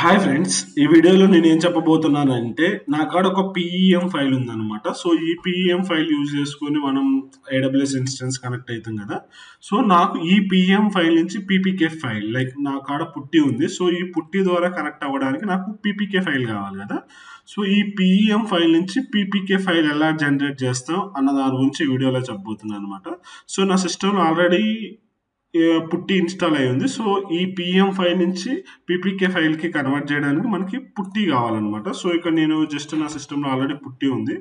Hi friends, ఈ వీడియోలో నేను ఏం చెప్పబోతున్నానంటే నా కాడ ఒక పిఈఎం ఫైల్ ఉందన్నమాట. సో ఈ పిఈఎం ఫైల్ యూజ్ చేసుకొని మనం ఏడబ్ల్యూఎస్ ఇన్స్టెన్స్ కనెక్ట్ అవుతాం కదా. సో నాకు ఈ పిఈఎం ఫైల్ నుంచి పీపీకే ఫైల్ లైక్ నా కాడ పుట్టి ఉంది. సో ఈ పుట్టి ద్వారా కనెక్ట్ అవ్వడానికి నాకు పీపీకే ఫైల్ కావాలి కదా. సో ఈ పిఈఎం ఫైల్ నుంచి పీపీకే ఫైల్ ఎలా జనరేట్ చేస్తాం అన్న దాని గురించి ఈ వీడియోలో చెప్పబోతున్నాను అనమాట. సో నా సిస్టమ్ ఆల్రెడీ పుట్టి ఇన్స్టాల్ అయి ఉంది. సో ఈ పిఎం ఫైల్ నుంచి పీపీకే ఫైల్కి కన్వర్ట్ చేయడానికి మనకి పుట్టి కావాలన్నమాట. సో ఇక్కడ నేను జస్ట్ నా సిస్టంలో ఆల్రెడీ పుట్టి ఉంది.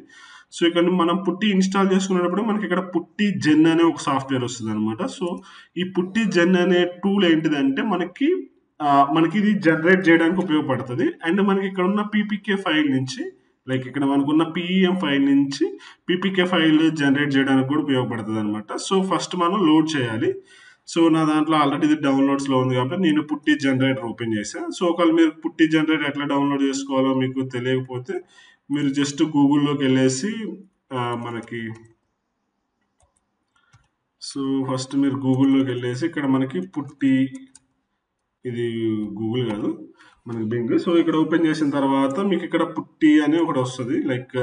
సో ఇక్కడ మనం పుట్టి ఇన్స్టాల్ చేసుకునేటప్పుడు మనకి ఇక్కడ పుట్టి జెన్ అనే ఒక సాఫ్ట్వేర్ వస్తుంది అనమాట. సో ఈ పుట్టి జెన్ అనే టూల్ ఏంటిదంటే మనకి ఇది జనరేట్ చేయడానికి ఉపయోగపడుతుంది. అండ్ మనకి ఇక్కడ ఉన్న పీపీకే ఫైల్ నుంచి లైక్ ఇక్కడ మనకున్న పిఈఎం ఫైల్ నుంచి పీపీకే ఫైల్ జనరేట్ చేయడానికి కూడా ఉపయోగపడుతుంది అనమాట. సో ఫస్ట్ మనం లోడ్ చేయాలి. సో నా దాంట్లో ఆల్రెడీ ఇది డౌన్లోడ్స్లో ఉంది కాబట్టి నేను పుట్టి జనరేటర్ ఓపెన్ చేశాను. సో ఒకవేళ మీరు పుట్టి జనరేటర్ ఎట్లా డౌన్లోడ్ చేసుకోవాలో మీకు తెలియకపోతే మీరు జస్ట్ గూగుల్లోకి వెళ్ళేసి మనకి సో ఫస్ట్ మీరు గూగుల్లోకి వెళ్ళేసి ఇక్కడ మనకి పుట్టి, ఇది గూగుల్ కాదు మనకి బింగ్. సో ఇక్కడ ఓపెన్ చేసిన తర్వాత మీకు ఇక్కడ పుట్టి అని ఒకటి వస్తుంది లైక్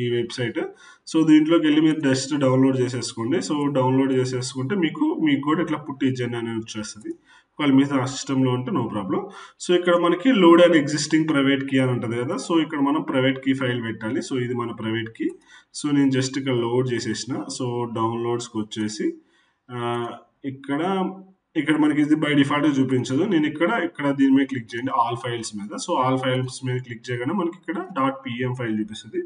ఈ వెబ్సైట్. సో దీంట్లోకి వెళ్ళి మీరు జస్ట్ డౌన్లోడ్ చేసేసుకోండి. సో డౌన్లోడ్ చేసేసుకుంటే మీకు కూడా ఇట్లా పుట్టి జెన్ అనేది వచ్చేస్తుంది. వాళ్ళు మీద ఆ సిస్టంలో ఉంటే నో ప్రాబ్లం. సో ఇక్కడ మనకి load and existing private key అని ఉంటుంది కదా. సో ఇక్కడ మనం ప్రైవేట్ కీ ఫైల్ పెట్టాలి. సో ఇది మన ప్రైవేట్ కీ. సో నేను జస్ట్ ఇక్కడ లోడ్ చేసేసిన. సో డౌన్లోడ్స్కి వచ్చేసి ఇక్కడ మనకి ఇది బై డిఫాల్ట్ చూపించదు. నేను ఇక్కడ దీని మీద క్లిక్ చేయండి ఆల్ ఫైల్స్ మీద. సో ఆల్ ఫైల్స్ మీద క్లిక్ చేయగానే మనకి ఇక్కడ .pem ఫైల్ చూపిస్తుంది.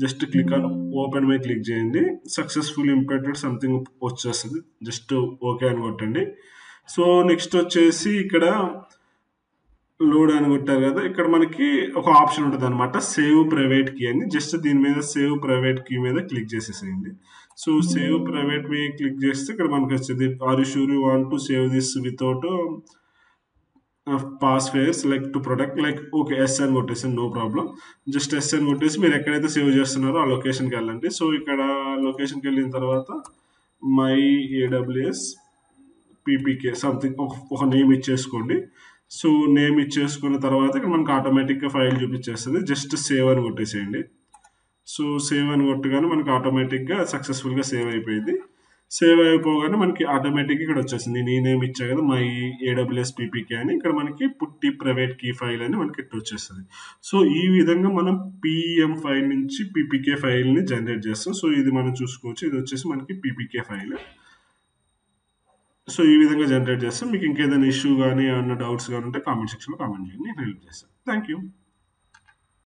జస్ట్ క్లిక్ ఆన్ ఓపెన్ మీద క్లిక్ చేయండి. సక్సెస్ఫుల్ ఇంపోర్టెడ్ సంథింగ్ వచ్చేస్తుంది. జస్ట్ ఓకే అని కొట్టండి. సో నెక్స్ట్ వచ్చేసి ఇక్కడ లోడ్ అని కొట్టారు కదా. ఇక్కడ మనకి ఒక ఆప్షన్ ఉంటుంది అనమాట, సేవ్ ప్రైవేట్ కీ అని. జస్ట్ దీని మీద సేవ్ ప్రైవేట్ కీ మీద క్లిక్ చేసేసేయండి. సో సేవ్ ప్రైవేట్ మీద క్లిక్ చేస్తే ఇక్కడ మనకి వచ్చేది are you sure you want to save this without passwords like to protect like okay yes అని కొట్టేసి నో ప్రాబ్లం. జస్ట్ ఎస్ అని కొట్టేసి మీరు ఎక్కడైతే సేవ్ చేస్తున్నారో ఆ లొకేషన్కి వెళ్ళండి. సో ఇక్కడ లొకేషన్కి వెళ్ళిన తర్వాత మై ఏడబ్ల్యూఎస్ పీపీకే సంథింగ్ ఒక నేమ్ ఇచ్చేసుకోండి. సో నేమ్ ఇచ్చేసుకున్న తర్వాత ఇక్కడ మనకు ఆటోమేటిక్గా ఫైల్ చూపించేస్తుంది. జస్ట్ సేవ్ అని కొట్టేసేయండి. సో సేవ్ అని కొట్టగానే మనకి ఆటోమేటిక్గా సక్సెస్ఫుల్గా సేవ్ అయిపోయింది. సేవ్ అయిపోగానే మనకి ఆటోమేటిక్గా ఇక్కడ వచ్చేసింది. నేను ఈ నేమ్ ఇచ్చా కదా మై ఏడబ్ల్యూఎస్ పీపీకే అని. ఇక్కడ మనకి పుట్టి ప్రైవేట్ కీ ఫైల్ అని మనకి ఇట్లా వచ్చేస్తుంది. సో ఈ విధంగా మనం పిఎం ఫైల్ నుంచి పీపీకే ఫైల్ని జనరేట్ చేస్తాం. సో ఇది మనం చూసుకోవచ్చు. ఇది వచ్చేసి మనకి పీపీకే ఫైల్. సో ఈ విధంగా జనరేట్ చేస్తాం. మీకు ఇంకేదైనా ఇష్యూ కానీ ఏమన్నా డౌట్స్ కానీ ఉంటే కామెంట్ సెక్షన్లో కామెంట్ చేయండి, నేను హెల్ప్ చేస్తాను. Thank you.